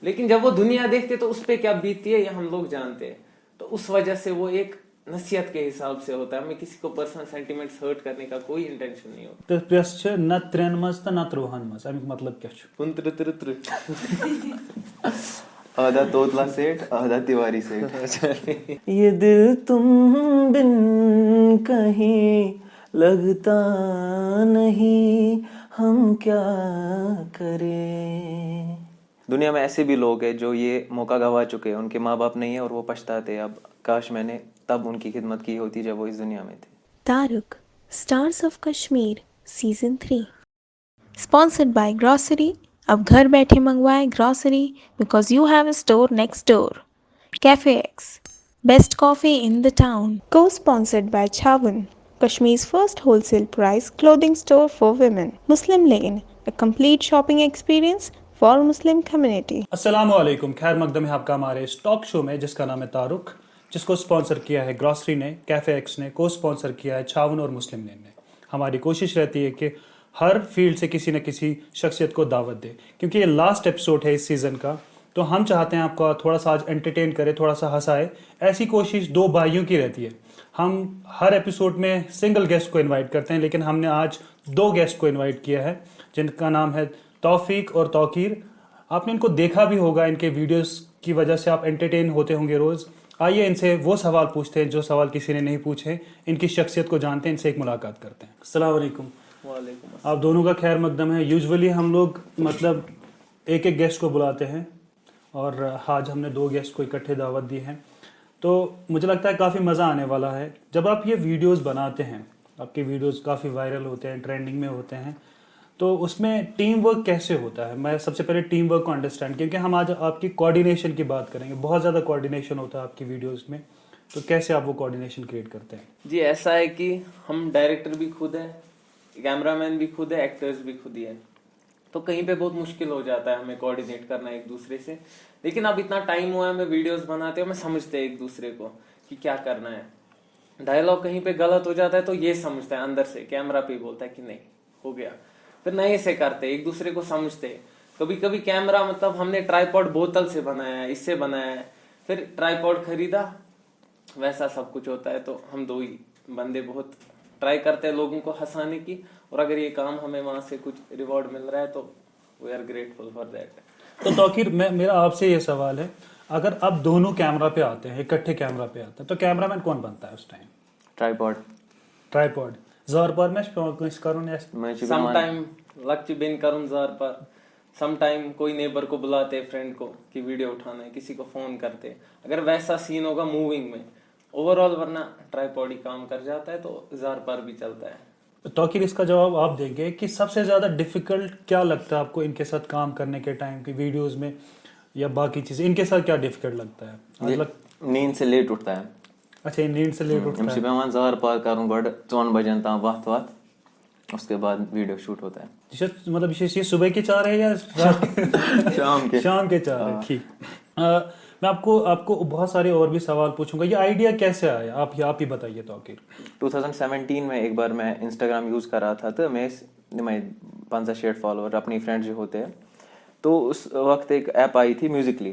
لیکن جب وہ دنیا دیکھتے تو اس پہ کیا بیتتی ہے یہ ہم لوگ جانتے ہیں. تو اس وجہ سے وہ ایک نصیحت کے حساب سے ہوتا ہے. ہمیں کسی کو پرسنل سینٹیمنٹس ہرٹ کرنے کا کوئی انٹینشن نہیں ہوتا. تو پریس چھ نہ 3 مز تو نہ 30 مز. امیک مطلب کیا چھ؟ 29 آدھا توتلا سیٹ آدھا تیواری سیٹ. یہ دل تم بن کہیں لگتا نہیں، ہم کیا کریں. دنیا میں ایسے بھی لوگ ہیں جو یہ موقع گوا چکے ہیں، ان کے ماں باپ نہیں ہیں اور وہ پچھتاتے اب کاش میں نے تب ان کی خدمت کی ہوتی جب وہ اس دنیا میں تھے. Taruk, Stars of Kashmir, Season 3. Sponsored by Grocery. اب گھر بیٹھے منگوائیں grocery because you have a store next door. Cafe X, best coffee in the town. Co-sponsored by Chawun, Kashmir's first wholesale price clothing store for women. Muslim Lane, a complete shopping experience for Muslim community. السلام علیکم، خیر مقدم ہے آپ کا ہمارے اس talk show میں جس کا نام ہے تارک، جس کو سپانسر کیا ہے گراسری نے، کیفے ایکس نے، کو سپانسر کیا ہے چھاون اور مسلم لین نے. ہماری کوشش رہتی ہے کہ ہر فیلڈ سے کسی نہ کسی شخصیت کو دعوت دے، کیونکہ یہ لاسٹ ایپیسوڈ ہے اس سیزن کا، تو ہم چاہتے ہیں آپ کو تھوڑا سا آج انٹرٹین کرے، تھوڑا سا ہنسائے. ایسی کوشش دو بھائیوں کی رہتی ہے. ہم ہر ایپیسوڈ میں سنگل گیسٹ کو انوائٹ کرتے ہیں، لیکن ہم نے آج 2 گیسٹ کو انوائٹ کیا ہے جن کا نام ہے توفیق اور توقیر. آپ نے ان کو دیکھا بھی ہوگا، ان کے ویڈیوز کی وجہ سے آپ انٹرٹین ہوتے ہوں گے روز. آئیے ان سے وہ سوال پوچھتے ہیں جو سوال کسی نے نہیں پوچھے، ان کی شخصیت کو جانتے ہیں، ان سے ایک ملاقات کرتے ہیں. السلام علیکم. وعلیکم آپ دونوں کا خیر مقدم ہے. یوزولی ہم لوگ مطلب ایک گیسٹ کو بلاتے ہیں، اور آج ہم نے 2 گیسٹ کو اکٹھے دعوت دی ہے، تو مجھے لگتا ہے کافی مزہ آنے والا ہے. جب آپ یہ ویڈیوز بناتے ہیں، آپ کے ویڈیوز کافی وائرل ہوتے ہیں، ٹرینڈنگ میں ہوتے ہیں، تو اس میں ٹیم ورک کیسے ہوتا ہے؟ میں سب سے پہلے ٹیم ورک کو انڈرسٹینڈ، کیونکہ ہم آج آپ کی کوآرڈینیشن کی بات کریں گے. بہت زیادہ کوآرڈینیشن ہوتا ہے آپ کی ویڈیوز میں، تو کیسے آپ وہ کوآرڈینیشن کریٹ کرتے ہیں؟ جی ایسا ہے کہ ہم ڈائریکٹر بھی خود ہیں، کیمرہ مین بھی خود ہے، ایکٹرز بھی خود ہی ہیں، تو کہیں پہ بہت مشکل ہو جاتا ہے ہمیں کوآرڈینیٹ کرنا ایک دوسرے سے. لیکن اب اتنا ٹائم ہوا ہے ہمیں ویڈیوز بناتے ہیں، ہمیں سمجھتے ہیں ایک دوسرے کو کہ کیا کرنا ہے. ڈائلاگ کہیں پہ غلط ہو جاتا ہے تو یہ سمجھتا ہے اندر سے، کیمرہ پہ بولتا ہے کہ نہیں ہو گیا، پھر نئے سے کرتے ایک دوسرے کو سمجھتے. کبھی کبھی کیمرہ مطلب ہم نے ٹرائی پوڈ بوتل سے بنایا ہے، اس سے بنایا ہے، پھر ٹرائی پوڈ خریدا، ویسا سب کچھ ہوتا ہے. تو ہم 2 ہی بندے بہت ٹرائی کرتے ہیں لوگوں کو ہنسانے کی، اور اگر یہ کام ہمیں وہاں سے کچھ ریوارڈ مل رہا ہے تو we are grateful for that. تو توقیر، میرا آپ سے یہ سوال ہے، اگر آپ دونوں کیمرہ پہ آتے ہیں، اکٹھے کیمرہ پہ آتے ہیں، تو کیمرہ مین کون بنتا ہے اس ٹائم؟ ٹرائی پوڈ زار پار میں کچھ کروں سم ٹائم لکچ بین کروں زار پر، سم ٹائم کوئی نیبر کو بلاتے، فرینڈ کو کہ ویڈیو اٹھانا ہے، کسی کو فون کرتے اگر ویسا سین ہوگا موونگ میں. اوور آل ورنہ ٹرائی پوڈ ہی کام کر جاتا ہے، تو زار پر بھی چلتا ہے. توقیر، اس کا جواب آپ دیں گے کہ سب سے زیادہ ڈیفیکلٹ کیا لگتا ہے آپ کو ان کے ساتھ کام کرنے کے ٹائم کی ویڈیوز میں، یا باقی چیزیں ان کے ساتھ کیا ڈیفیکلٹ لگتا ہے؟ نیند سے لیٹ اٹھتا ہے. اچھا، نیند سے لیٹ اٹھتا ہے. پیوان زار پار کروں گۄڈٕ 4 بجن تام وتھ اس کے بعد ویڈیو شوٹ ہوتا ہے. مطلب یہ صبح کے 4 ہے یا شام کے 4 ہے؟ ٹھیک. میں آپ کو بہت سارے اور بھی سوال پوچھوں گا. یہ آئیڈیا کیسے آیا، آپ ہی بتائیے توقیر. 2017 میں ایک بار میں انسٹاگرام یوز کر رہا تھا، تو میں 50-60 فالوور اپنی فرینڈ جو ہوتے ہیں، تو اس وقت ایک ایپ آئی تھی میوزکلی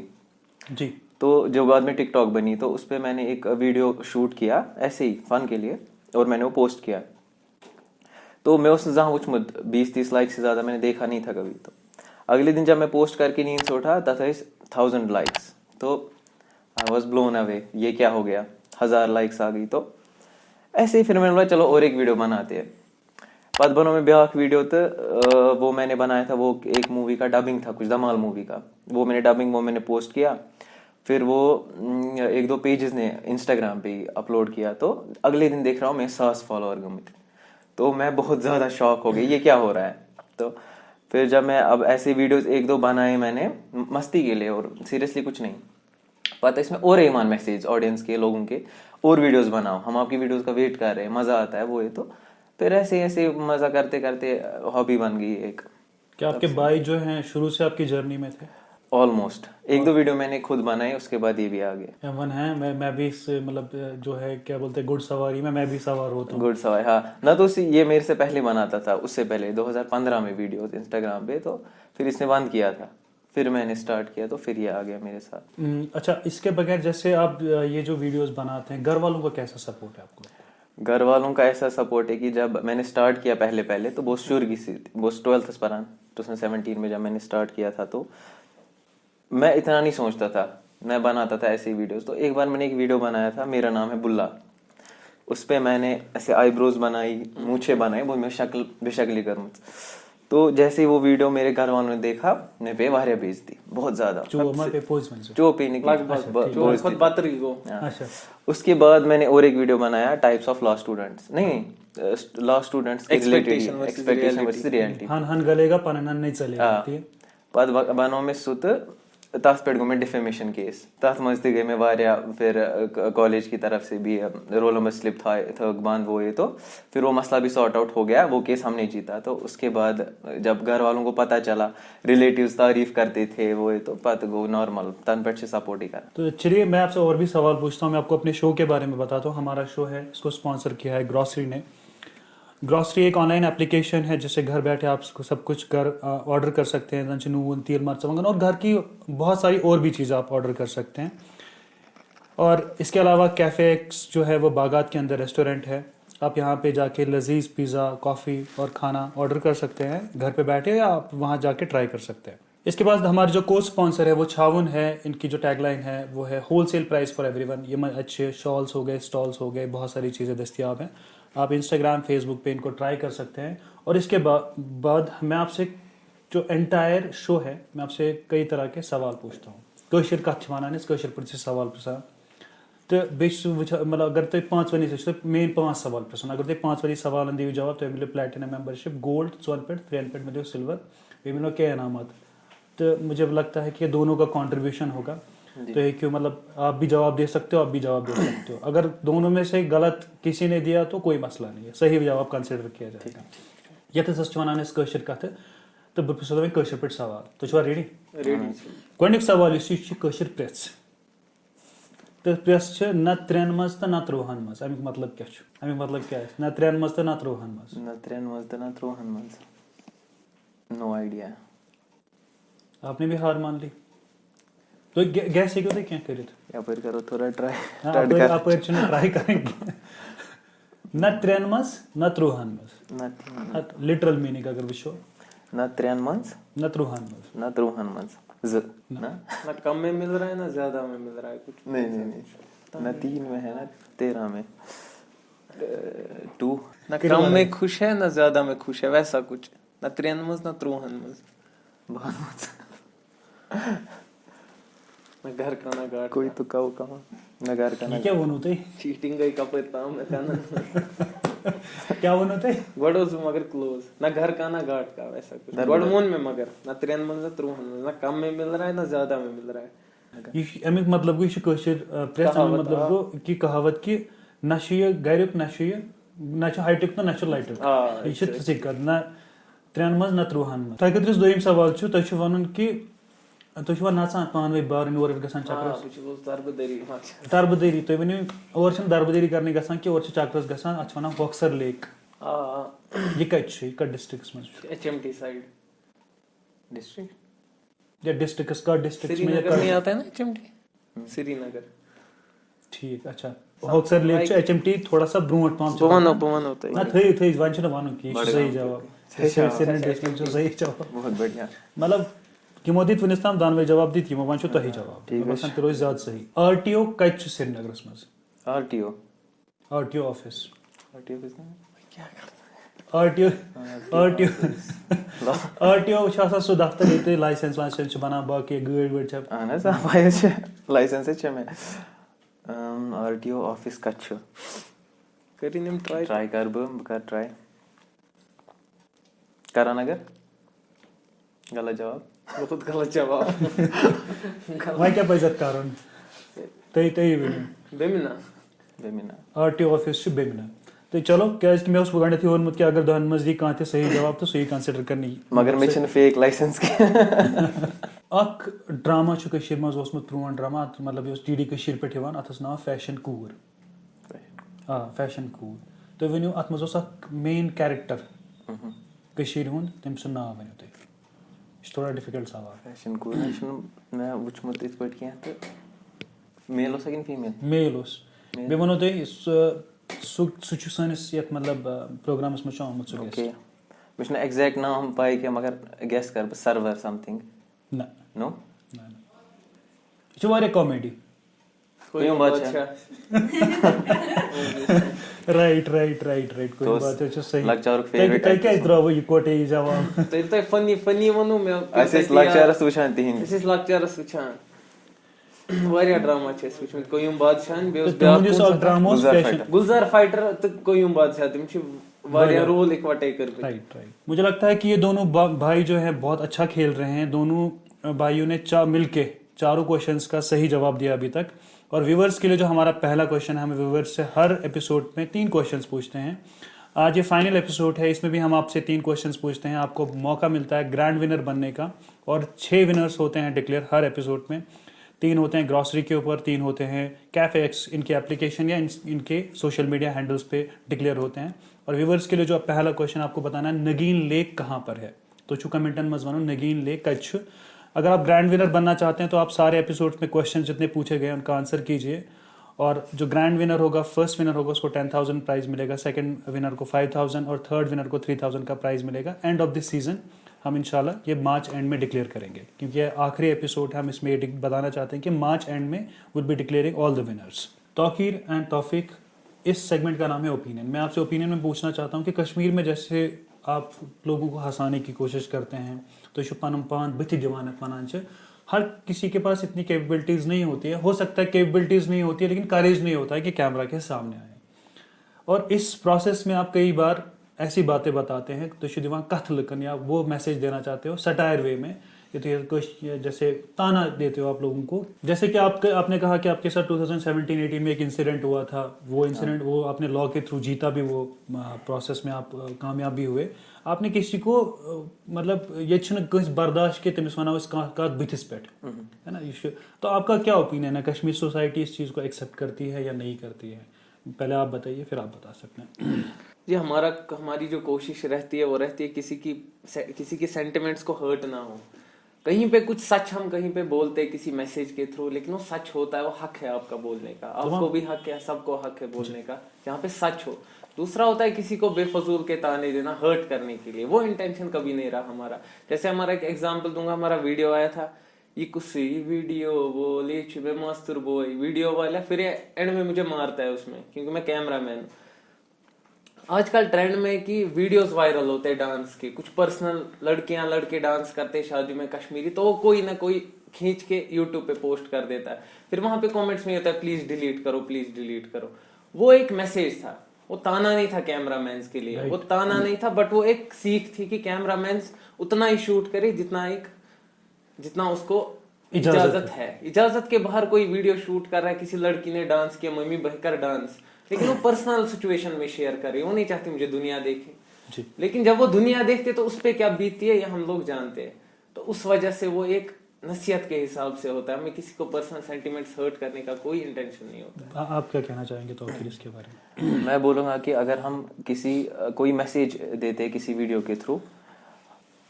جی، تو جو بعد میں ٹک ٹاک بنی. تو اس پہ میں نے ایک ویڈیو شوٹ کیا ایسے ہی فن کے لیے، اور میں نے وہ پوسٹ کیا. تو میں اس نے جہاں وچمت 20-30 لائک سے زیادہ میں نے دیکھا نہیں تھا کبھی. تو اگلے دن جب میں پوسٹ کر کے نیند سے اٹھا تب 1000 لائکس. تو آئی واز بلون اوے، یہ کیا ہو گیا، 1000 لائکس آ گئی. تو ایسے ہی پھر میں نے بولا چلو اور ایک ویڈیو بناتے ہیں. پت بنو میں بیاکھ ویڈیو، تو وہ میں نے بنایا تھا، وہ ایک مووی کا ڈبنگ تھا، کچھ دمال مووی کا. وہ میں نے ڈبنگ میں نے پوسٹ کیا. پھر وہ 1-2 پیجز نے انسٹاگرام پہ اپلوڈ کیا. تو اگلے دن دیکھ رہا ہوں میں 100 فالوور گمت. تو میں بہت زیادہ شاک ہو گئی، یہ کیا ہو رہا ہے. تو پھر جب میں اب ایسے ویڈیوز 1-2 بنائے میں نے مستی کے لیے، اور سیریسلی کچھ نہیں پتہ، اس میں اور ایمان میسیج آڈینس کے لوگوں کے، اور ویڈیوز بناؤ، ہم آپ کی ویڈیوز کا ویٹ کر رہے ہیں، مزہ آتا ہے وہ ہے. تو پھر ایسے مزہ کرتے کرتے ہابی بن گئی ایک. کیا آپ کے بھائی جو ہیں شروع سے آپ کی جرنی میں تھے؟ آلموسٹ 1-2 ویڈیو میں نے خود بنائی، اس کے بعد یہ بھی آ گیا. ایون ہے، میں بھی اس مطلب جو ہے کیا بولتے ہیں گھڑ سواری میں بھی سوار ہوتا ہوں. گھڑ سواری، ہاں. نہ تو یہ میرے سے پہلے بناتا تھا، اس سے پہلے 2015 میں ویڈیوز انسٹاگرام پہ. تو پھر اس نے بند کیا تھا. پھر میں نے اسٹارٹ کیا تو پھر یہ آ گیا میرے ساتھ. اچھا اس کے بغیر جیسے آپ یہ جو ویڈیوز بناتے ہیں گھر والوں کا کیسا سپورٹ ہے آپ کو؟ گھر والوں کا ایسا سپورٹ ہے کہ جب میں نے اسٹارٹ کیا پہلے تو بہت شورگی سی تھی, بہت 12th پران 2017 میں جب میں نے اسٹارٹ کیا تھا تو میں اتنا نہیں سوچتا تھا, میں بناتا تھا ایسی ویڈیوز. تو ایک بار میں نے ایک ویڈیو بنایا تھا, میرا نام ہے بلا, اس پہ میں نے ایسے آئی بروز بنائی, مونچھیں بنائی, وہ میں بے شکلی کروں. تو جیسے ہی وہ ویڈیو میرے گھر والوں نے دیکھا میں پہ واریاں بیچ دی, بہت زیادہ جو پینے کی. اس کے بعد میں نے اور ایک ویڈیو بنایا ٹائپس آف لا اسٹوڈنٹس, نہیں لا اسٹوڈنٹس ایکسپیکٹیشن ورسز ریئلٹی. پتہ بنو میں سہ تو تَتھ پٮ۪ٹھ گوٚو مےٚ ڈِفیمیشن کیس, تَتھ منٛز تہِ گٔے مےٚ واریاہ پھر کالج کی طرف سے بھی رول نمبر سلپ تھک بند وہ یہ, تو پھر وہ مسئلہ بھی سارٹ آؤٹ ہو گیا, وہ کیس ہم نے جیتا. تو اس کے بعد جب گھر والوں کو پتہ چلا, ریلیٹیوز تعریف کرتے تھے وہ یہ, تو پتہ گو نارمل تن پہ سے سپورٹ ہی کرا. تو چلیے میں آپ سے اور بھی سوال پوچھتا ہوں. میں آپ کو اپنے شو کے بارے میں بتاتا ہوں. ہمارا شو ہے, اس کو اسپانسر کیا ہے گراسری نے. گراسری ایک آن لائن اپلیکیشن ہے جس سے گھر بیٹھے آپ کو سب کچھ گھر آرڈر کر سکتے ہیں, زن نون تیل مرچنگن اور گھر کی بہت ساری اور بھی چیزیں آپ آرڈر کر سکتے ہیں. اور اس کے علاوہ کیفے ایکس جو ہے وہ باغات کے اندر ریسٹورینٹ ہے, آپ یہاں پہ جا کے لذیذ پیزا, کافی اور کھانا آرڈر کر سکتے ہیں گھر پہ بیٹھے, یا آپ وہاں جا کے ٹرائی کر سکتے ہیں. اس کے بعد ہمارے جو کو اسپانسر ہے وہ چھاون ہے. ان کی جو ٹیگ لائن ہے وہ ہے wholesale price for everyone. یہ اچھے شالس ہو گئے, اسٹالس ہو گئے, بہت ساری چیزیں دستیاب ہیں. آپ انسٹاگرام فیس بک پہ ان کو ٹرائی کر سکتے ہیں. اور اس کے بعد میں آپ سے جو انٹائر شو ہے میں آپ سے کئی طرح کے سوال پوچھتا ہوں. کٲشِر کتھ چھِ وَنان أسۍ, کٲشِر پٲٹھۍ چھِ سوال پرٛژھان. تہٕ بیٚیہِ چھُس وٕچھان مطلب اگر تُہۍ 5 ؤری چھِ تۄہہِ مین 5 سوال پرٛژھُن. اگر تُہۍ 5 ؤری سوالن دِیِو جواب تۄہہِ مِلیو پلیٹینم ممبرشپ, گولڈ 2 پٮ۪ٹھ 3 پٮ۪ٹھ مِلیو سلور, بیٚیہِ مِلیو کینٛہہ انعامات. تو مجھے لگتا ہے کہ دونوں کا کنٹریبیوشن ہوگا. تو یہ کیوں مطلب آپ بھی جواب دے سکتے ہو, آپ بھی جواب دے سکتے ہو. اگر دونوں میں سے غلط کسی نے دیا تو کوئی مسئلہ نہیں ہے, صحیح جواب کنسیڈر کیا جائے گا. یتھ ہسا چھِ وَنان أسۍ کٲشِر کَتھٕ, تہٕ بہٕ پرٛژھو تۄہہِ کٲشِر پٲٹھۍ سوال. تُہۍ چھِوا ریڈی؟ گۄڈنیُک سوال یُس یہِ چھُ کٲشِر پرٛژھ. تہٕ پرٛژھ چھِ نہ 3 منٛز تہٕ نہ 13 منٛز. اَمیُک مطلب کیٛاہ چھُ؟ اَمیُک مطلب کیٛاہ آسہِ؟ نہ 3 منٛز تہٕ نہ 13 منٛز. نہ 3 منٛز تہٕ نہ 13 منٛز. No idea. آپ نے بھی ہار مان لی. تو گیس ہیٚکِو تُہۍ کینٛہہ کٔرِتھ؟ یپٲرۍ کرو تھوڑا ٹرائی. اپٲرۍ چھِنہٕ ٹرائی کَرٕنۍ. نہ 3 منٛز نہ 13 منٛز. لِٹرل میٖنِنٛگ اگر وٕچھو, نہ 3 منٛز نہ 13 منٛز. نہ 13 منٛز. نہ کم میں مل رہا ہے نہ زیادہ میں مل رہا ہے کچھ. نہیں نہ 3 میں ہے نہ 13 میں. 2 نہ کم میں خوش ہے نہ زیادہ میں خوش ہے, ویسا کچھ. نہ 3 منٛز نہ 13 منٛز. نہ گھر کا نہ گاٹ. کوئی تو کہاں نہ گھر کا نہ. کیٛاہ ووٚنوُ تۄہہِ؟ چیٹنگ گئی کپٲرۍ تام مےٚ کَنن. کیٛاہ ووٚنوُ تۄہہِ؟ گۄڈٕ اوسُس بہٕ مگر کلوز. نہ گھر کا نہ گاٹ کا, ویسا کچھ. گۄڈٕ ووٚن مےٚ مگر نہ 3 منٛز نہ 13 منٛز. نہ کم میں مل رہا ہے نہ زیادہ میں مل رہا ہے. یہِ چھُ امیُک مطلب گوٚو یہِ چھُ کٲشِر پرٛژھ. امیُک مطلب گوٚو کہِ کہاوت کہِ نہ چھُ یہِ گریُک نہ چھُ یہِ, نہ چھُ ہایٹُک تہٕ نہ چھُ لایٹُک. یہِ چھِ تِژھٕے کَتھ. نہ 3 منٛز نہ 13 منٛز. تۄہہِ خٲطرٕ یُس دوٚیِم سوال چھُ, تۄہہِ چھُ وَنُن کہِ تُہۍ چھِوا نَژان پانہٕ ؤنۍ بارٕنۍ اورٕ گژھان چکرس؟ دربٕدٔری. تُہۍ ؤنِو اور چھِنہٕ دربٕدٔری کرنہِ گژھان کینٛہہ, اور چھِ چکرس گژھان. اَتھ چھِ وَنان ہوکسر لیک. یہِ کَتہِ چھُ, یہِ کَتھ ڈسٹرکس منٛز چھُ؟ HMT side district. یا ڈسٹرکس کَتھ ڈسٹرکس سری منٛز؟ نگر نہیں آتا ہے نا HMT. سری نگر. ٹھیٖک. اچھا, ہوکسر لیک چھُ HMT تھوڑا سا برونٛٹھ پہم. بہٕ وَنو تۄہہِ. نہ تھٲیِو وۄنۍ چھُنہٕ وَنُن کینٛہہ, یہِ چھُ صحیح جواب. سری ڈسٹرکٹ چھُ صحیح جواب. بہت بڑھیا. مطلب یِمو دِتۍ وُنیُک تام دۄنوَے جواب دِتۍ, یِمو وۄنۍ چھُو تۄہہِ جواب. مےٚ باسان تہِ روزِ زیادٕ صحیح. RTO کَتہِ چھُ سرینگرس منٛز؟ RTO office. RTO چھُ آسان سُہ دفتر ییٚتہِ لایسٮ۪نس وایسٮ۪نس چھِ بنان, باقٕے گٲڑۍ وٲڑۍ چھِ. اہن حظ پَیی چھِ, لایسٮ۪نس چھِ مےٚ. RTO آفِس کَتہِ چھُ؟ کٔرِنۍ یِم ٹراے. ٹرائی کر بہٕ کر ٹرائی. کرن نگر. غلط جواب. بہت غلط جواب. وۄنۍ کیٛاہ پَزِ اَتھ کَرُن؟ تُہۍ ؤنِو. بیمِنا. RTO آفِس چھُ بیمِنا. تہٕ چلو, کیٛازِکہِ مےٚ اوس گۄڈنٮ۪تھٕے ووٚنمُت کہِ اگر 10 منٛز دی کانٛہہ تہِ صحیح جواب تہٕ سُہ یی کنسِڈر کرنہٕ. مگر مےٚ چھِنہٕ فیک لایسٮ۪نس کینٛہہ. اکھ ڈراما چھُ کٔشیٖرِ منٛز اوسمُت پرون ڈراما, مطلب یہِ اوس DD کٔشیٖرِ پٮ۪ٹھ یِوان. اَتھ اوس ناو فیشن کوٗر. فیشن کوٗر. تُہۍ ؤنِو اَتھ منٛز اوس اکھ مین کیریکٹر کٔشیٖرِ ہُنٛد, تٔمۍ سُنٛد ناو ؤنِو تُہۍ. یہ تھوڑا ڈیفیکلٹ سوال. فیشن کوریشن میں وٕچھمُت یِتھ پٲٹھۍ کینٛہہ تہٕ میل اوسا کِنہٕ فیٖمیل؟ میل اوس. بیٚیہِ وَنو تۄہہِ سُہ چھُ سٲنِس یَتھ مطلب پروگرامَس منٛز چھُ آمُت سُہ اوکے مےٚ چھُنہٕ ایٚگزیکٹ نام پاے کینٛہہ مگر گیس کَرٕ بہٕ سرور سَمتھِنٛگ. نہ نو یہِ چھُ واریاہ کامیڈی. قیوم بادشاہ. رایٹ کوئی بات چھُ صحیح. لۄکچارُک فیورِٹ. تۄہہِ کیٛازِ درٛاوٕ یِکوٹے یہِ جواب؟ تیٚلہِ تۄہہِ فٔنی ووٚنوٕ مےٚ. أسۍ ٲسۍ لۄکچارَس وٕچھان تِہِنٛدۍ. أسۍ ٲسۍ لۄکچارَس وٕچھان واریاہ ڈراما چھِ أسۍ وٕچھمٕتۍ. قیوم بادشاہن بیٚیہِ اوس تِہُنٛد یُس اکھ ڈرٛاما اوس فیشن. گُلزار فائٹر تہٕ قیوم بادشاہ تِم چھِ واریاہ رول اکوٹے کٔرمٕتۍ. رائٹ. مجھے لگتا ہے کہ یہ دونوں بھائی جو ہے بہت اچھا کھیل رہے ہیں. دونوں بھائیوں نے مل کے چاروں کوشچنس کا صحیح جواب دیا ابھی تک. اور ویورس کے لیے جو ہمارا پہلا کوشچن ہے, ہم ویورس سے ہر ایپیسوڈ میں 3 کوشچنس پوچھتے ہیں. آج یہ فائنل ایپیسوڈ ہے, اس میں بھی ہم آپ سے 3 کوشچنس پوچھتے ہیں. آپ کو موقع ملتا ہے گرینڈ ونر بننے کا, اور 6 ونرس ہوتے ہیں ڈکلیئر ہر ایپیسوڈ میں. 3 ہوتے ہیں گراسری کے اوپر, 3 ہوتے ہیں کیفے ایکس ان کے اپلیکیشن یا ان کے سوشل میڈیا ہینڈلس پہ ڈکلیئر ہوتے ہیں. اور ویورس کے لیے جو پہلا کوشچن آپ کو بتانا ہے نگین لیک کہاں پر ہے. تو چھو کمنٹن مز ونو نگین لیک کچھ. اگر آپ گرینڈ ونر بننا چاہتے ہیں تو آپ سارے ایپیسوڈ میں کوشچن جتنے پوچھے گئے ان کا آنسر کیجیے. اور جو گرینڈ ونر ہوگا, فرسٹ ونر ہوگا, اس کو 10,000 پرائز ملے گا, سیکنڈ ونر کو 5,000 اور تھرڈ ونر کو 3,000 کا پرائز ملے گا. اینڈ آف دس سیزن ہم انشاءاللہ یہ مارچ اینڈ میں ڈکلیئر کریں گے, کیونکہ یہ آخری ایپیسوڈ ہے. ہم اس میں یہ بتانا چاہتے ہیں کہ مارچ اینڈ میں will be declaring all the winners. Tauqeer and Taufeeq, اس سیگمنٹ کا نام ہے اوپینین. میں آپ سے اوپینین میں پوچھنا چاہتا ہوں کہ کشمیر میں جیسے آپ لوگوں کو ہنسانے کی کوشش کرتے ہیں تو یہ پنم پان بتھی دیوانت ونان چھ, ہر کسی کے پاس اتنی کیپبلٹیز نہیں ہوتی ہے. ہو سکتا ہے کیپبلٹیز نہیں ہوتی ہے لیکن کریج نہیں ہوتا ہے کہ کیمرہ کے سامنے آئے. اور اس پروسیس میں آپ کئی بار ایسی باتیں بتاتے ہیں تو شدیوان کتھ لکن یا وہ میسیج دینا چاہتے ہو سٹائر وے میں, جیسے تانا دیتے ہو آپ لوگوں کو. جیسے کہ آپ نے کہا کہ آپ کے ساتھ 2017-18 میں ایک انسیڈنٹ ہوا تھا. وہ انسیڈنٹ وہ آپ نے لاء کے تھرو جیتا بھی, وہ پروسیس میں آپ کامیاب بھی ہوئے. آپ نے کسی کو مطلب یہ چھنہ کس برداشت کے تمس ونو اس کات بتھس پہ ہے نا. تو آپ کا کیا اوپینین ہے, کشمیر سوسائٹی اس چیز کو ایکسیپٹ کرتی ہے یا نہیں کرتی ہے؟ پہلے آپ بتائیے پھر آپ بتا سکتے ہیں. جی ہماری جو کوشش رہتی ہے وہ رہتی ہے کسی کی سینٹیمنٹس کو ہرٹ نہ ہو. کہیں پہ کچھ سچ ہم کہیں پہ بولتے ہیں کسی میسیج کے تھرو, لیکن وہ سچ ہوتا ہے, وہ حق ہے آپ کا بولنے کا. آپ کو بھی حق ہے, سب کو حق ہے بولنے کا جہاں پہ سچ ہو. دوسرا ہوتا ہے کسی کو بے فضول کے تانے دینا ہرٹ کرنے کے لیے. وہ انٹینشن کبھی نہیں رہا ہمارا. جیسے ہمارا ایک ایگزامپل دوں گا, ہمارا ویڈیو آیا تھا یہ کسی ویڈیو وہ لے چھے ماستر بوائے ویڈیو والا, پھر اینڈ میں مجھے مارتا ہے اس میں کیونکہ میں کیمرہ مین ہوں. آج کل ٹرینڈ میں کہ ویڈیوز وائرل ہوتے ہیں ڈانس کے, کچھ پرسنل لڑکیاں لڑکے ڈانس کرتے شادی میں کشمیری, تو وہ کوئی نہ کوئی کھینچ کے یوٹیوب پہ پوسٹ کر دیتا ہے. پھر وہاں پہ کامنٹس میں ہوتا ہے پلیز ڈیلیٹ کرو, پلیز ڈیلیٹ کرو. وہ ایک میسیج تھا, وہ تانا نہیں تھا کیمرہ مینس کے لیے, وہ تانا نہیں تھا, بٹ وہ ایک سیکھ تھی کہ کیمرہ مینس اتنا ہی شوٹ کرے جتنا اس کو اجازت ہے. اجازت کے باہر کوئی ویڈیو شوٹ کر رہا ہے, کسی لڑکی نے ڈانس کیا, ممی بہ کر ڈانس, لیکن وہ پرسنل سچویشن میں شیئر کر رہی, وہ نہیں چاہتی مجھے دنیا دیکھے. لیکن جب وہ دنیا دیکھتے تو اس پہ کیا بیتتی ہے یہ ہم لوگ جانتے ہیں. تو اس وجہ سے وہ ایک نصیحت کے حساب سے ہوتا ہے, ہمیں کسی کو پرسنل سینٹیمنٹس ہرٹ کرنے کا کوئی انٹینشن نہیں ہوتا. آپ کیا کہنا چاہیں گے توقیر اس کے بارے میں؟ میں بولوں گا کہ اگر ہم کوئی میسیج دیتے کسی ویڈیو کے تھرو,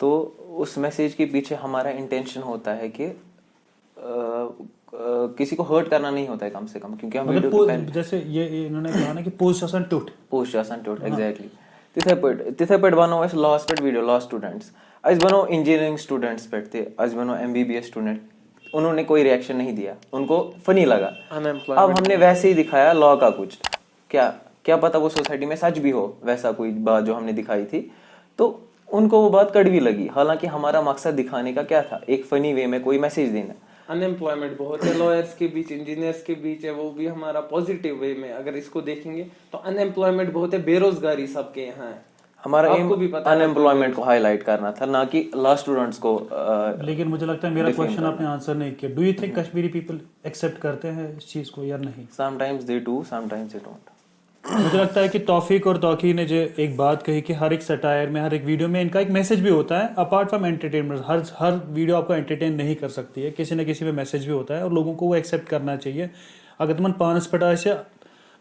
تو اس میسیج کے پیچھے ہمارا انٹینشن ہوتا ہے کہ کسی کو ہرٹ کرنا نہیں ہوتا ہے کم سے کم, کیونکہ ہم ویڈیو جیسے یہ انہوں نے کہا نا کہ پوسٹ آسان ٹوٹ ایگزیکٹلی تتھے پہ بنو اس لاس پہ ویڈیو لا سٹوڈنٹس اس بنو انجینئرنگ سٹوڈنٹس پہ تھے, اس بنو MBBS اسٹوڈنٹ, انہوں نے کوئی ریئیکشن نہیں دیا, ان کو فنی لگا. اب ہم نے ویسے ہی دکھایا لا کا کچھ, کیا پتا وہ سوسائٹی میں سچ بھی ہو ویسا کوئی بات جو ہم نے دکھائی تھی, تو ان کو وہ بات کڑوی لگی. حالانکہ ہمارا مقصد دکھانے کا کیا تھا, ایک فنی وے میں کوئی میسیج دینا. انمپلائمنٹ بہت ہے لائرس کے بیچ, انجینئرس کے بیچ ہے, وہ بھی ہمارا پازیٹیو وے میں اگر اس کو دیکھیں گے تو انمپلائمنٹ بہت ہے, بے روزگاری سب کے یہاں ہے. ہمارا ایم انمپلائمنٹ کو ہائی لائٹ کرنا تھا, نہ کہ لا اسٹوڈنٹس کو. لیکن مجھے لگتا ہے میرا کوشچن آپ نے آنسر نہیں کیا. Do you think Kashmiri people accept کرتے ہیں اس چیز کو یا نہیں؟ Some times they do, some times they don't. مجھے لگتا ہے کہ توفیق اور توقیر نے جو ایک بات کہی کہ ہر ایک سٹائر میں, ہر ایک ویڈیو میں ان کا ایک میسج بھی ہوتا ہے. Apart from entertainment, Hare video آپ کو انٹرٹین نہیں کر سکتی ہے, کسی نہ کسی میں میسج بھی ہوتا ہے اور لوگوں کو وہ ایکسیپٹ کرنا چاہیے. اگر تمن پانس پہ آسے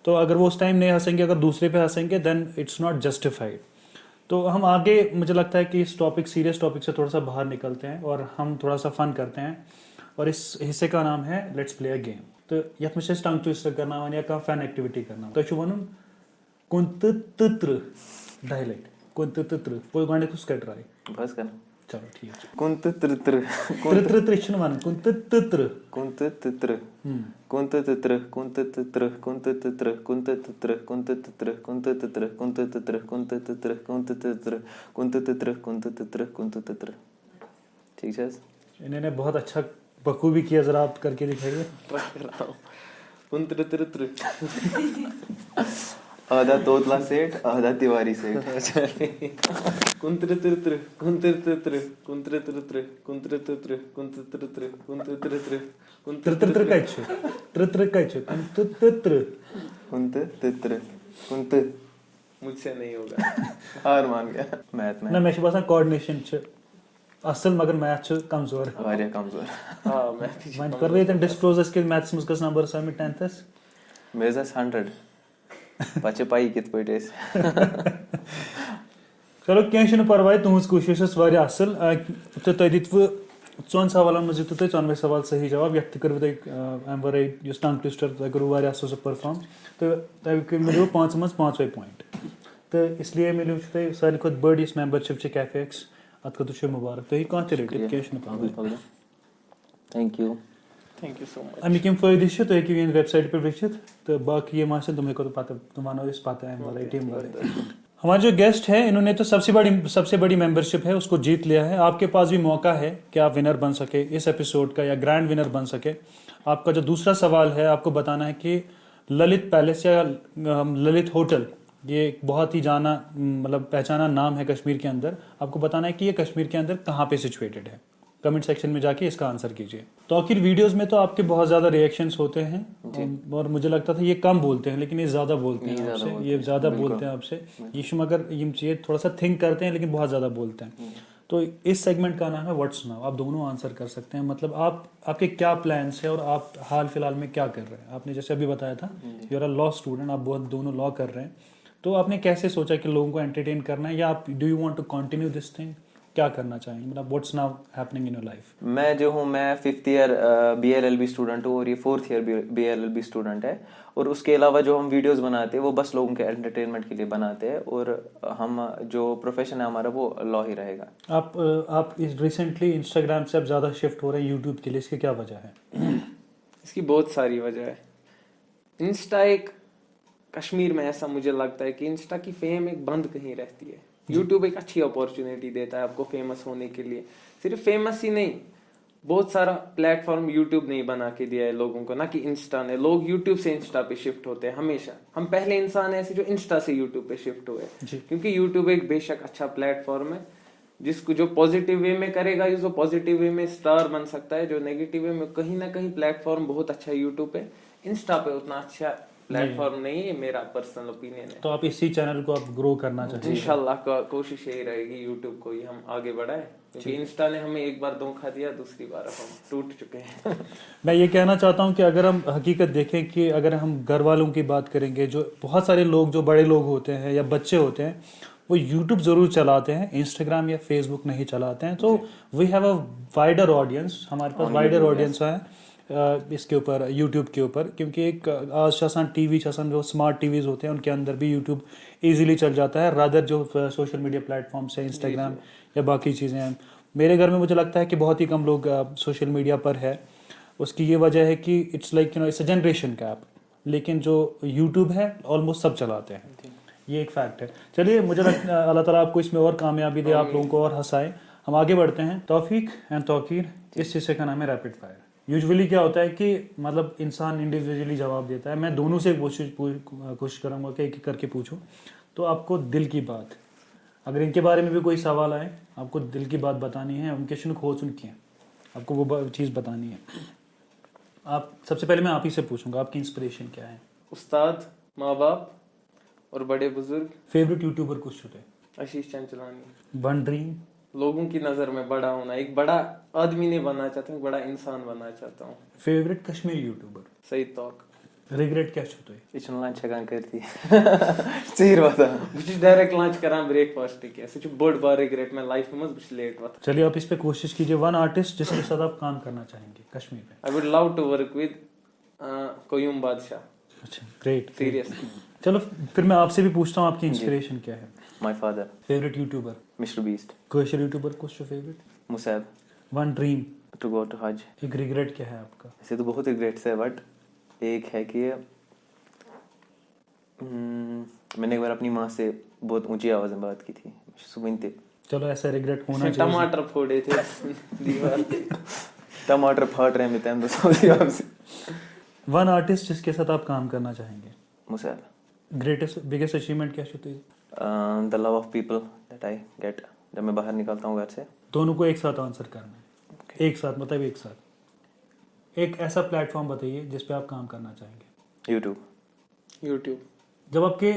تو اگر وہ اس ٹائم نہیں ہنسیں گے, اگر دوسرے پہ ہنسیں گے, دین اٹس ناٹ جسٹیفائڈ. तो हम आगे मुझे लगता है कि इस टॉपिक सीरियस टॉपिक से थोड़ा सा बाहर निकलते हैं और हम थोड़ा सा फन करते हैं और इस हिस्से का नाम है लेट्स प्ले अ गेम. तो यथ में टंग ट्विस्टर करना या का फन एक्टिविटी करना तो वन कुंत्र डायलेक्ट कुंत्र वो गाने कुछ कर रहा है बस करना. चलो ठीक है. कुंत त्र कुंत्र वन कुंत्र कुंत त्र कुंत त्र कुंत त्र कुंत त्र कुंत त्र कुंत त्र कुंत त्र कुंत त्र कुंत त्र कुंत त्र कुंत त्र कुंत त्र कुंत त्र. ठीक है. इन्होंने बहुत अच्छा बखूबी किया. जरा आप करके दिखाइए. कुंत्र त्र त्र. आधा तोतला सेठ आधा तिवारी सेठ. कुंत्र त्र त्र कुंत्र त्र त्र कुंत्र त्र त्र कुंत्र त्र त्र कुंत्र त्र त्र कुंत्र त्र त्र कुंत्र त्र काय છે त्र काय છે कुंत्र कुंत त्र कुंत. मुझसे नहीं होगा. हार मान गया मैथ में. ना मैं बस कोऑर्डिनेशन छ असल मगर मैथ छ कमजोर. वारिया कमजोर. हाँ मैं वन कर रहे थे डिस्क्लोज स्किल मैथ्स में कस नंबर समिट 10th मेरे 100 बच्चे पाई कित पटे. चलो कह परवाय तुज कोशिश असल तो तुम दितव 4 सवालन मज दितु 94 सवाल सही जवाब यथ कर अम वे टंग ट्विस्टर तुम करू असल परफॉर्म तो तुम मिलो 5 मज 5 पॉइंट तो इसलिए मिलो सारे खुद बड़ इस मेंबरशिप कैफे एक्स अत खुद मुबारक तुम कह तो रटित कह. Thank you. Thank you so much. अमिक फायदे तुम हेकि वेबसाइट पर वचित तो बाकी ये तुम हेको पता तुम पता है टीम वाले. हमारे जो गेस्ट है इन्होंने तो सबसे बड़ी मेंबरशिप है उसको जीत लिया है. आपके पास भी मौका है कि आप विनर बन सके इस एपिसोड का या ग्रैंड विनर बन सके. आपका जो दूसरा सवाल है आपको बताना है कि ललित पैलेस या ललित होटल ये एक बहुत ही जाना मतलब पहचाना नाम है कश्मीर के अंदर. आपको बताना है कि ये कश्मीर के अंदर कहाँ पे सिचुएटेड है. कमेंट सेक्शन में जाके इसका आंसर कीजिए. तो आखिर वीडियोस में तो आपके बहुत ज़्यादा रिएक्शंस होते हैं और मुझे लगता था ये कम बोलते हैं लेकिन ये ज़्यादा बोलते हैं आपसे. ये ज़्यादा बोलते हैं आपसे. यीशु मगर ये थोड़ा सा थिंक करते हैं लेकिन बहुत ज़्यादा बोलते हैं. तो इस सेगमेंट का नाम है व्हाट्स नाउ. आप दोनों आंसर कर सकते हैं. मतलब आपके क्या प्लान्स है और आप हाल फिलहाल में क्या कर रहे हैं. आपने जैसे अभी बताया था you are a law student. आप बहुत दोनों लॉ कर रहे हैं. तो आपने कैसे सोचा कि लोगों को एंटरटेन करना है या आप do you want to continue this thing. क्या करना चाहेंगे मतलब what's now happening in your life. मैं जो हूँ मैं 5th ईयर BLLB स्टूडेंट हूँ और ये 4th ईयर BLLB स्टूडेंट है. और उसके अलावा जो हम वीडियोस बनाते हैं वो बस लोगों के एंटरटेनमेंट के लिए बनाते हैं और हम जो प्रोफेशन है हमारा वो लॉ ही रहेगा. आप इस रिसेंटली इंस्टाग्राम से अब ज़्यादा शिफ्ट हो रहे हैं यूट्यूब के लिए. इसकी क्या वजह है. इसकी बहुत सारी वजह है. इंस्टा एक कश्मीर में ऐसा मुझे लगता है कि इंस्टा की फेम एक बंद कहीं रहती है. यूट्यूब एक अच्छी अपॉर्चुनिटी देता है आपको फेमस होने के लिए. सिर्फ फेमस ही नहीं बहुत सारा प्लेटफॉर्म यूट्यूब ने ही बना के दिया है लोगों को ना कि इंस्टा ने. लोग यूट्यूब से इंस्टा पे शिफ्ट होते हैं हमेशा. हम पहले इंसान ऐसे जो इंस्टा से यूट्यूब पे शिफ्ट हुए क्योंकि यूट्यूब एक बेशक अच्छा प्लेटफॉर्म है जिसको जो पॉजिटिव वे में करेगा जो पॉजिटिव वे में स्टार बन सकता है. जो नेगेटिव वे में कहीं ना कहीं प्लेटफॉर्म बहुत अच्छा है यूट्यूब पे. इंस्टा पे उतना अच्छा प्लेटफॉर्म नहीं है. मेरा पर्सनल ओपिनियन है. तो आप इसी चैनल को आप ग्रो करना चाहते हैं. इंशाल्लाह का कोशिश यही रहेगी यूट्यूब को ही हम आगे बढ़ाएं क्योंकि इंस्टा ने हमें एक बार धोखा दिया दूसरी बार हम टूट चुके हैं. मैं ये कहना चाहता हूँ कि अगर हम हकीकत देखें कि अगर हम घर वालों की बात करेंगे जो बहुत सारे लोग जो बड़े लोग होते हैं या बच्चे होते हैं वो यूट्यूब ज़रूर चलाते हैं इंस्टाग्राम या फेसबुक नहीं चलाते हैं. तो we have a wider audience. हमारे पास वाइडर ऑडियंस है इसके ऊपर यूट्यूब के ऊपर क्योंकि एक आज टीवी जो स्मार्ट टीवीज़ होते हैं उनके अंदर भी यूट्यूब इजीली चल जाता है रादर जो सोशल मीडिया प्लेटफॉर्म्स है इंस्टाग्राम या बाकी चीज़ें हैं. मेरे घर में मुझे लगता है कि बहुत ही कम लोग सोशल मीडिया पर है. उसकी ये वजह है कि it's like it's a generation gap. लेकिन जो यूट्यूब है ऑलमोस्ट सब चलाते हैं. ये एक फैक्ट है. चलिए मुझे लगता है अल्लाह ताला आपको इसमें और कामयाबी दे आप लोगों को और हंसाए. हम आगे बढ़ते हैं. तौफीक एंड तौकीर इस हिस्से का नाम है रैपिड फायर. यूजुअली क्या होता है कि मतलब इंसान इंडिविजुअली जवाब देता है. मैं दोनों से कोशिश करूँगा कि एक एक करके पूछूं. तो आपको दिल की बात अगर इनके बारे में भी कोई सवाल आए आपको दिल की बात बतानी है. उनके शुन खो सुनकी है आपको वो चीज़ बतानी है. आप सबसे पहले मैं आप ही से पूछूंगा आपकी इंस्पिरेशन क्या है. उस्ताद माँ बाप और बड़े बुजुर्ग. फेवरेट यूट्यूबर कुछ होते हैं. आशीष चंचलानी. One dream. लोगों की नजर में बड़ा होना. एक बड़ा आदमी नहीं बनना चाहता हूँ बड़ा इंसान बनना चाहता हूँ. Favourite Kashmiri YouTuber. Saeed Tauq. Regret क्या छुतो है Ich schon lange checken करती चीर वाता بہٕ چھُس ڈائریکٹ لنچ کران بریک فاسٹ کیٚنٛہہ سُہ چھُ بوٚڑ بار رِگریٹ مےٚ لایفہِ منٛز بہٕ چھُس لیٹ وۄتھان. चलिए आप इस पे कोशिश कीजिए वन आर्टिस्ट जिसके साथ आप काम करना चाहेंगे कश्मीर में. I would love to work with कोयूम बादशाह. अच्छा ग्रेट. Seriously. चलो फिर मैं आपसे भी पूछता हूँ आपकी इंस्पिरेशन क्या है. My father favourite YouTuber. Mr Beast कोई यूट्यूबर कुछ जो favourite. Musab one dream. to go to Hajj. एक रिग्रेट क्या है आपका. ऐसे तो बहुत रिग्रेट्स है बट एक है कि मैंने एक बार अपनी माँ से बहुत ऊंची आवाज में बात की थी. सुनते चलो ऐसा रिग्रेट होना उसने चाहिए. टमाटर फोड़े थे दीवार पे. टमाटर फाट रहे हैं तो सऊदी आपसे. वन आर्टिस्ट जिसके साथ आप काम करना चाहेंगे. मुसाब ग्रेटेस्ट बिगेस्ट अचीवमेंट क्या होती है. The love of people that I get जब मैं बाहर निकलता हूँ घर से. दोनों को एक साथ आंसर करना है. एक साथ मतलब एक साथ. एक ऐसा प्लेटफॉर्म बताइए जिस पे आप काम करना चाहेंगे. यूट्यूब. जब आपके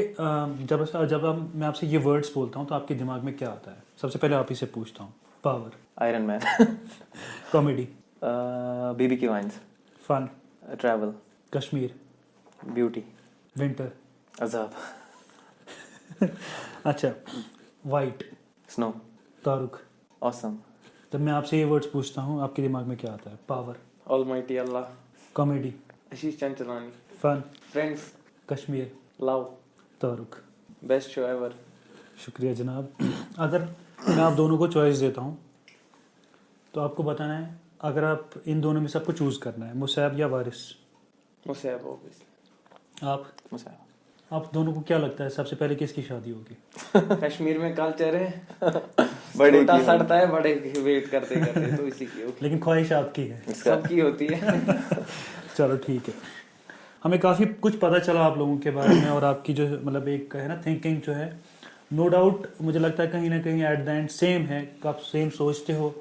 मैं आपसे ये वर्ड्स बोलता हूँ तो आपके दिमाग में क्या आता है. सबसे पहले आप ही से पूछता हूँ. Power. Iron Man. Comedy. BB की vines. Fun. Travel. Kashmir. Beauty. Winter. अजाब. अच्छा. वाइट. स्नो. तारुक. ऑसम. जब मैं आपसे ये वर्ड्स पूछता हूँ आपके दिमाग में क्या आता है. Power. Almighty Allah. Comedy. Ashish Chanchlani. Fun. Friends. Kashmir. Love. Taruk. Best show ever. शुक्रिया जनाब. अगर मैं आप दोनों को चॉइस देता हूँ तो आपको बताना है अगर आप इन दोनों में से आपको चूज़ करना है मुसैब या वारिस. मुसैब ऑब्वियसली. आप मुसाब. आप दोनों को क्या लगता है सबसे पहले किसकी शादी होगी. कश्मीर में कल्चर है बड़े छोटा की सड़ता है बड़े की वेट करते करते तो इसी की होगी. लेकिन ख्वाहिश आपकी है. सबकी होती है. चलो ठीक है. हमें काफ़ी कुछ पता चला आप लोगों के बारे में और आपकी जो मतलब एक है ना थिंकिंग जो है नो डाउट मुझे लगता है कहीं ना कहीं एट द एंड सेम है. आप सेम सोचते हो.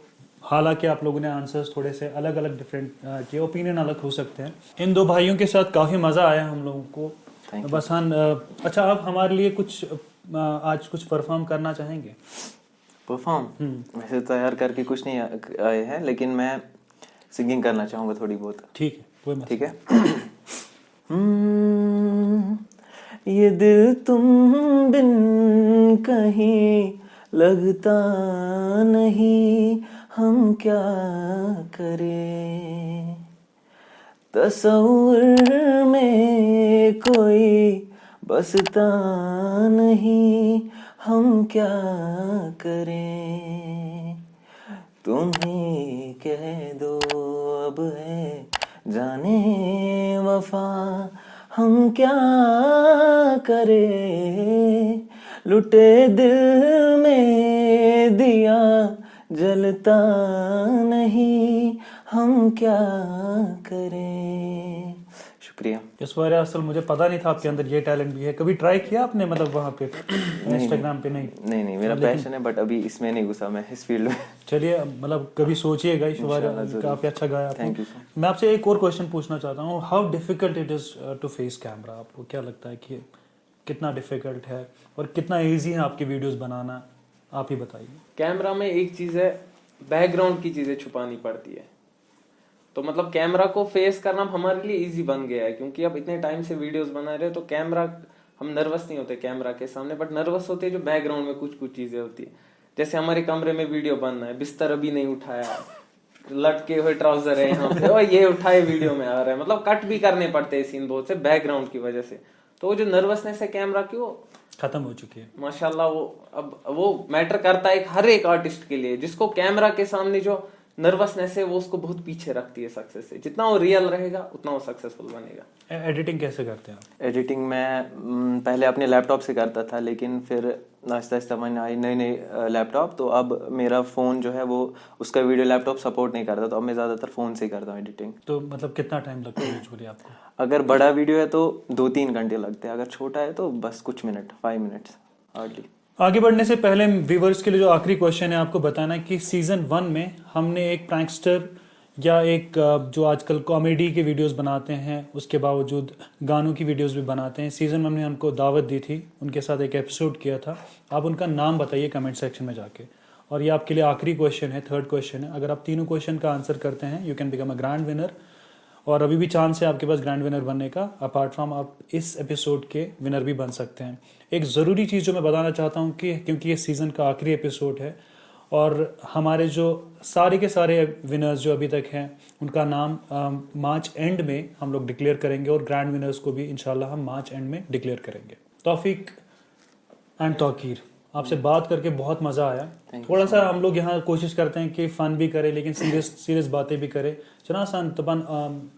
हालांकि आप लोगों ने आंसर्स थोड़े से अलग अलग डिफरेंट किए. ओपिनियन अलग हो सकते हैं. इन दो भाइयों के साथ काफ़ी मज़ा आया हम लोगों को. बस हाँ अच्छा आप हमारे लिए कुछ आज कुछ परफॉर्म करना चाहेंगे. परफॉर्म वैसे तैयार करके कुछ नहीं आए हैं लेकिन मैं सिंगिंग करना चाहूँगा थोड़ी बहुत. ठीक है कोई मसला. ठीक है. ये दिल तुम बिन कहीं लगता नहीं हम क्या करें. तस्वुर में कोई बसता नहीं हम क्या करें. तुम ही कह दो अब है जाने वफा हम क्या करें. लुटे दिल में दिया जलता नहीं हम क्या करें. शुक्रिया. इस बार असल मुझे पता नहीं था आपके अंदर ये टैलेंट भी है. कभी ट्राई किया आपने मतलब वहाँ पे इंस्टाग्राम पे. नहीं मेरा पैशन है बट अभी इसमें नहीं घुसा मैं इस फील्ड में. चलिए मतलब कभी सोचिएगा. इस बार काफ़ी अच्छा गाया आपने. Thank you sir. मैं आपसे एक और क्वेश्चन पूछना चाहता हूँ. How difficult it is to face camera. आपको क्या लगता है कि कितना डिफिकल्ट है और कितना इजी है आपकी वीडियोस बनाना. आप ही बताइए. कैमरा में एक चीज़ है बैकग्राउंड की चीज़ें छुपानी पड़ती है. तो मतलब कैमरा को फेस करना हमारे लिए इजी बन गया है क्योंकि अब इतने टाइम से वीडियोस बना रहे हैं तो कैमरा हम नर्वस नहीं होते कैमरा के सामने बट नर्वस होते हैं जो बैकग्राउंड में कुछ चीज़ें होती है. जैसे हमारे कमरे में वीडियो बनना है बिस्तर अभी नहीं उठाया लटके हुए ट्राउजर है यहाँ पे और ये उठाए वीडियो में आ रहा है मतलब कट भी करने पड़ते हैं सीन बहुत से बैकग्राउंड की वजह से. तो वो जो नर्वसनेस है कैमरा की वो खत्म हो चुकी है माशाल्लाह. वो मैटर करता है हर एक आर्टिस्ट के लिए जिसको कैमरा के सामने जो नर्वसनेस है वो उसको बहुत पीछे रखती है सक्सेस से. जितना वो रियल रहेगा उतना वो सक्सेसफुल बनेगा. एडिटिंग कैसे करते हैं आप. एडिटिंग मैं पहले अपने लैपटॉप से करता था लेकिन फिर आहिस्ता आहिस्ता मैंने आई नई लैपटॉप तो अब मेरा फ़ोन जो है वो उसका वीडियो लैपटॉप सपोर्ट नहीं करता तो अब मैं ज़्यादातर फ़ोन से ही करता हूँ एडिटिंग. तो मतलब कितना टाइम लगता है यूजुअली आपको. अगर बड़ा वीडियो है तो 2-3 घंटे लगते हैं. अगर छोटा है तो बस कुछ मिनट 5 मिनट्स हार्डली. आगे बढ़ने से पहले व्यूवर्स के लिए जो आखिरी क्वेश्चन है आपको बताना है कि सीज़न 1 में हमने एक प्रैंकस्टर या एक जो आजकल कॉमेडी के वीडियोस बनाते हैं उसके बावजूद गानों की वीडियोस भी बनाते हैं. सीज़न 1 में उनको दावत दी थी उनके साथ एक एपिसोड किया था. आप उनका नाम बताइए कमेंट सेक्शन में जाके. और ये आपके लिए आखिरी क्वेश्चन है थर्ड क्वेश्चन है. अगर आप तीनों क्वेश्चन का आंसर करते हैं you can become a grand winner और अभी भी चांस है आपके पास ग्रैंड विनर बनने का. अपार्ट फ्रॉम आप इस एपिसोड के विनर भी बन सकते हैं. एक ज़रूरी चीज़ जो मैं बताना चाहता हूँ कि क्योंकि ये सीज़न का आखिरी एपिसोड है और हमारे जो सारे के सारे विनर्स जो अभी तक हैं उनका नाम मार्च एंड में हम लोग डिक्लेयर करेंगे और ग्रैंड विनर्स को भी इंशाल्लाह हम मार्च एंड में डिक्लेयर करेंगे. तौफीक एंड तौकीर, आपसे बात करके बहुत मज़ा आया. थोड़ा सा हम लोग यहाँ कोशिश करते हैं कि फ़न भी करें लेकिन सीरियस बातें भी करें. चनासान तपन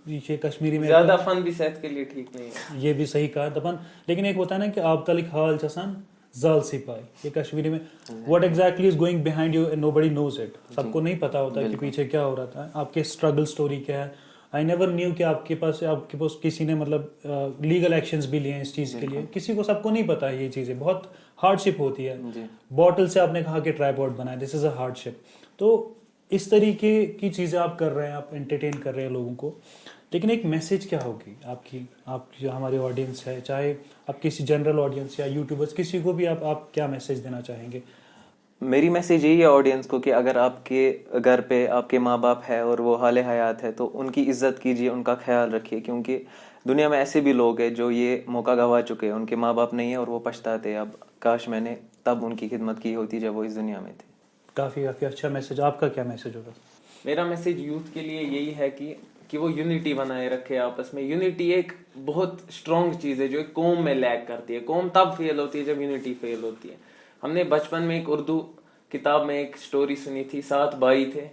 ये कश्मीरी में ज्यादा फन भी सेहत के लिए ठीक नहीं है. ये भी सही कहा तपन. लेकिन एक होता है ना कि आप तलिक हाल चसान जल सिपाही, ये कश्मीरी में what exactly is going behind you and nobody knows it. सबको नहीं पता होता कि पीछे क्या हो रहा था, आपके स्ट्रगल स्टोरी क्या है. आई नेवर न्यू कि आपके पास किसी ने मतलब लीगल एक्शंस भी लिए हैं इस चीज़ के लिए. किसी को सबको नहीं पता है ये चीज़ें. बहुत हार्डशिप होती है. बॉटल से आपने कहा कि ट्राइपॉड बनाए, दिस इज़ अ हार्डशिप. तो इस तरीके की चीज़ें आप कर रहे हैं, आप एंटरटेन कर रहे हैं लोगों को. लेकिन एक मैसेज क्या होगी आपकी जो हमारी ऑडियंस है, चाहे आप किसी जनरल ऑडियंस या यूट्यूबर्स, किसी को भी आप क्या मैसेज देना चाहेंगे? मेरी मैसेज यही है ऑडियंस को कि अगर आपके घर पे आपके माँ बाप है और वो हाले हयात है तो उनकी इज्जत कीजिए, उनका ख्याल रखिए. क्योंकि दुनिया में ऐसे भी लोग हैं जो ये मौका गंवा चुके हैं, उनके माँ बाप नहीं है और वो पछताते हैं. अब काश मैंने तब उनकी खिदमत की होती जब वो इस दुनिया में थे. काफ़ी अच्छा मैसेज. आपका क्या मैसेज होगा? मेरा मैसेज यूथ के लिए यही है कि वो यूनिटी बनाए रखे आपस में. यूनिटी एक बहुत स्ट्रॉन्ग चीज़ है जो एक कौम में लैग करती है. कौम तब फेल होती है जब यूनिटी फेल होती है. हमने बचपन में एक उर्दू किताब में एक स्टोरी सुनी थी. 7 भाई थे,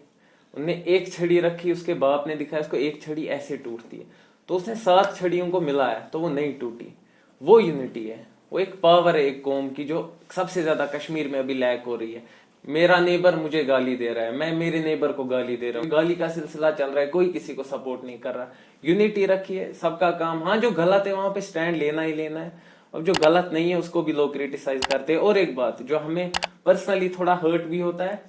उनने एक छड़ी रखी, उसके बाप ने दिखाया उसको एक छड़ी ऐसे टूटती है, तो उसने 7 छड़ियों को मिलाया तो वो नहीं टूटी. वो यूनिटी है, वो एक पावर है एक कौम की जो सबसे ज्यादा कश्मीर में अभी लैक हो रही है. मेरा नेबर मुझे गाली दे रहा है, मैं मेरे नेबर को गाली दे रहा हूँ, गाली का सिलसिला चल रहा है, कोई किसी को सपोर्ट नहीं कर रहा. यूनिटी रखिए, सबका काम. हाँ, जो गलत है वहां पे स्टैंड लेना ही लेना है, और जो गलत नहीं है उसको भी लोग क्रिटिसाइज करते हैं. और एक बात जो हमें पर्सनली थोड़ा हर्ट भी होता है,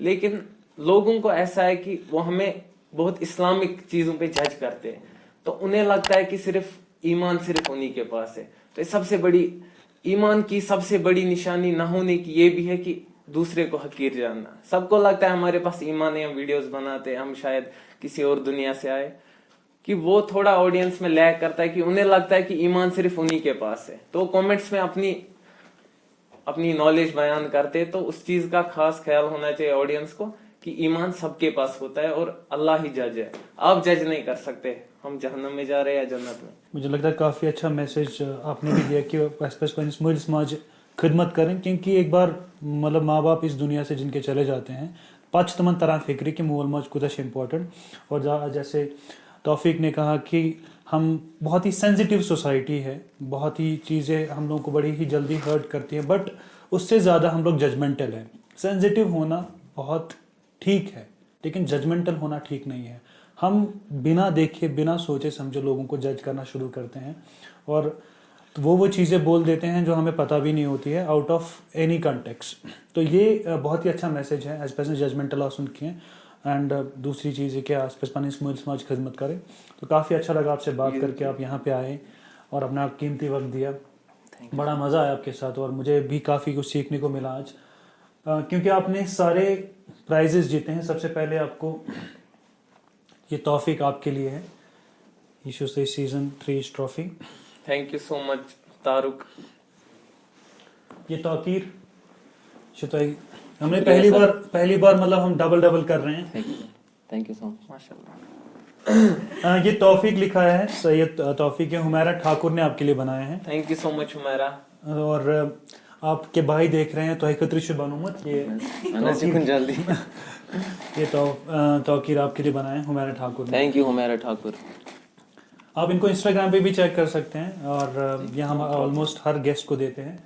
लेकिन लोगों को ऐसा है कि वो हमें बहुत इस्लामिक चीजों पे जज करते हैं, तो उन्हें लगता है कि सिर्फ ईमान सिर्फ उन्हीं के पास है. तो सबसे बड़ी ईमान की सबसे बड़ी निशानी ना होने की ये भी है कि दूसरे को हकीर जानना. सबको लगता है हमारे पास ईमान है, हम वीडियोस बनाते हैं, हम शायद किसी और दुनिया से आए, कि वो थोड़ा ऑडियंस में लैग करता है कि उन्हें लगता है कि ईमान सिर्फ उन्हीं के पास है. तो कमेंट्स में अपनी नॉलेज बयान करते, तो उस चीज का खास ख्याल होना चाहिए ऑडियंस को कि ईमान सबके पास होता है और अल्लाह ही जज है. आप जज नहीं कर सकते हम जहन्नम में जा रहे हैं या जन्नत में. मुझे लगता है काफ़ी अच्छा मैसेज आपने भी दिया कि समाज खिदमत करें. क्योंकि एक बार मतलब माँ बाप इस दुनिया से जिनके चले जाते हैं, पाँच तमन तरह फिक्री कि मोल मौज कुछ इम्पोर्टेंट. और जैसे तौफीक ने कहा कि हम बहुत ही सेंसिटिव सोसाइटी है, बहुत ही चीज़ें हम लोगों को बड़ी ही जल्दी हर्ट करती हैं, बट उससे ज़्यादा हम लोग जजमेंटल हैं. सेंसिटिव होना बहुत ठीक है लेकिन जजमेंटल होना ठीक नहीं है. हम बिना देखे बिना सोचे समझे लोगों को जज करना शुरू करते हैं और वो चीज़ें बोल देते हैं जो हमें पता भी नहीं होती है, आउट ऑफ एनी कंटेक्स्ट. तो ये बहुत ही अच्छा मैसेज है एज पर जजमेंटल आसन किए. एंड दूसरी चीज़ है कि आस पास समाज खिदमत करें. तो काफ़ी अच्छा लगा आपसे बात करके, आप यहाँ पे आए और अपना कीमती वक्त दिया. बड़ा मज़ा आया आपके साथ और मुझे भी काफ़ी कुछ सीखने को मिला आज, क्योंकि आपने सारे प्राइजेस जीते हैं. सबसे पहले आपको ये तौफीक आपके लिए है, इशू से season 3 trophy. Thank you so much Taruk. ये तौकीर शुताई हमने पहली बार मतलब हम डबल कर रहे हैं. Thank you so much. माशाल्लाह. ये तौफीक लिखा है सैयद तौफीक हुमैरा ठाकुर ने आपके लिए बनाए हैं. Thank you so much Humaira. और आपके भाई देख रहे हैं तो एकत्रित शुभानुमत. ये जल्दी. ये तौकीर आपके लिए बनाए हैं हुमैरा ठाकुर ने. Thank you Humaira Thakur. आप इनको इंस्टाग्राम पे भी चेक कर सकते हैं और ये हम ऑलमोस्ट हर गेस्ट को देते हैं.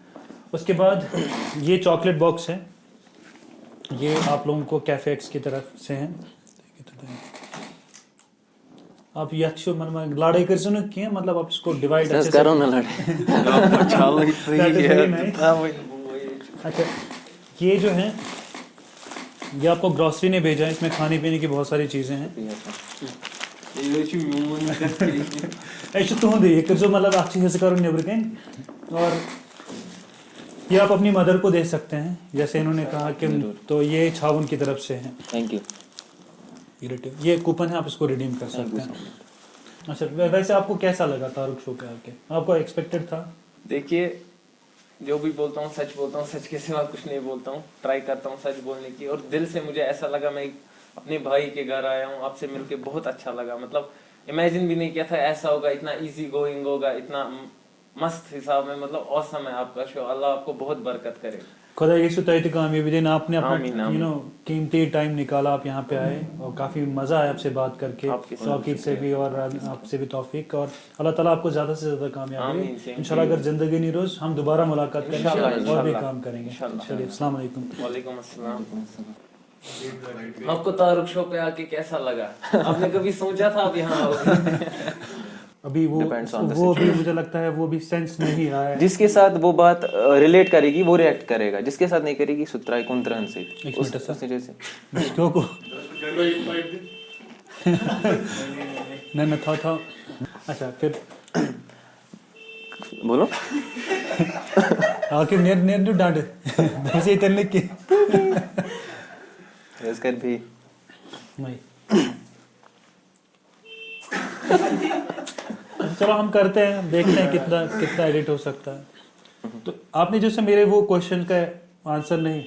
उसके बाद ये चॉकलेट बॉक्स है, ये आप लोगों को कैफे एक्स की तरफ से हैं. आप ये अच्छे मन लड़ाई कर सुनो किए, मतलब आप इसको डिवाइड अच्छे से करो ना लड़ाई. अच्छा, ये जो है ये आपको ग्रॉसरी ने भेजा है, इसमें खाने पीने की बहुत सारी चीज़ें हैं. ऐसे तो होंगे एक जो मतलब अच्छे से करो नेबर के. और ये आप अपनी मदर को दे सकते हैं जैसे इन्होंने कहा कि, तो ये छावन की तरफ से है. Thank you. ये कूपन है, आप इसको रिडीम कर सकते हैं. अच्छा, वैसे आपको कैसा लगा तारुक शो पे आके? आपको एक्सपेक्टेड था? देखिए, जो भी बोलता हूँ सच बोलता हूँ, सच के सिवा कुछ नहीं बोलता हूँ, ट्राई करता हूँ सच बोलने की, और दिल से मुझे ऐसा लगा मैं अपने भाई के घर आया हूँ, आपसे मिलके बहुत अच्छा लगा। मतलब इमेजिन भी नहीं किया था ऐसा होगा, इतना इजी गोइंग होगा, इतना मस्त हिसाब में, मतलब ऑसम है आपका शो। अल्लाह आपको बहुत बरकत करे। खुदा यीशु ताई कामयाबी देना। आपने आमीन, अपना आमीन। कीमती टाइम निकाला, आप यहाँ पे आए, और काफ़ी मज़ा आया आपसे बात करके, आपके साथ तौकीद से भी और आपसे भी तौफीक, और अल्लाह ताला आपको ज़्यादा से ज़्यादा कामयाबी आमीन, दे। same इंशाल्लाह to you। अगर ज़िंदगी नहीं रोज़ हम दोबारा मुलाकात करेंगे इंशाल्लाह, और भी इंशाल्लाह। काम करेंगे। इंशाल्लाह। चलिए, अस्सलाम वालेकुम। वालेकुम अस्सलाम। आपको तारुक शो पे आके कैसा लगा? आपने कभी सोचा था आप यहाँ आओगे? अभी वो Depends on the भी मुझे लगता है वो भी सेंस नहीं आया है। जिसके साथ वो बात रिलेट करेगी वो रिएक्ट करेगा, जिसके साथ नहीं करेगी सुतराई कुंत्रन से एक मिनट सर। उसी जैसे मुझको को नहीं था। अच्छा, फिर बोलो। आखिर नेर डांटे वैसे ही करने की इसकर भी नहीं। चलो हम करते हैं, देखते हैं कितना एडिट हो सकता है। तो आपने जैसे मेरे वो क्वेश्चन का आंसर नहीं